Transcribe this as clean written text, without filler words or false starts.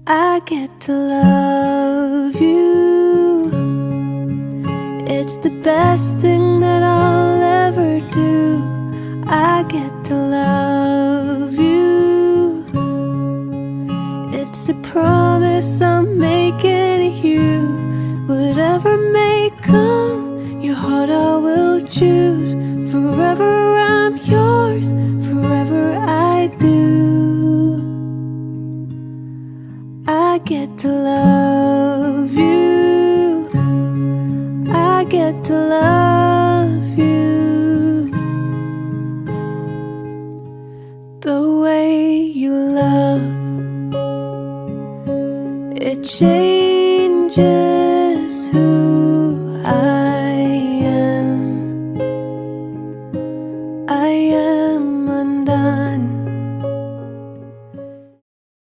I get to love you. It's the best thing that I'll ever do. I get to love you. It's a promise I'm making you. Whatever may come, your heart I will choose. Forever I'm yours, forever I do. I get to love you. I get to love you. The way you love, it changes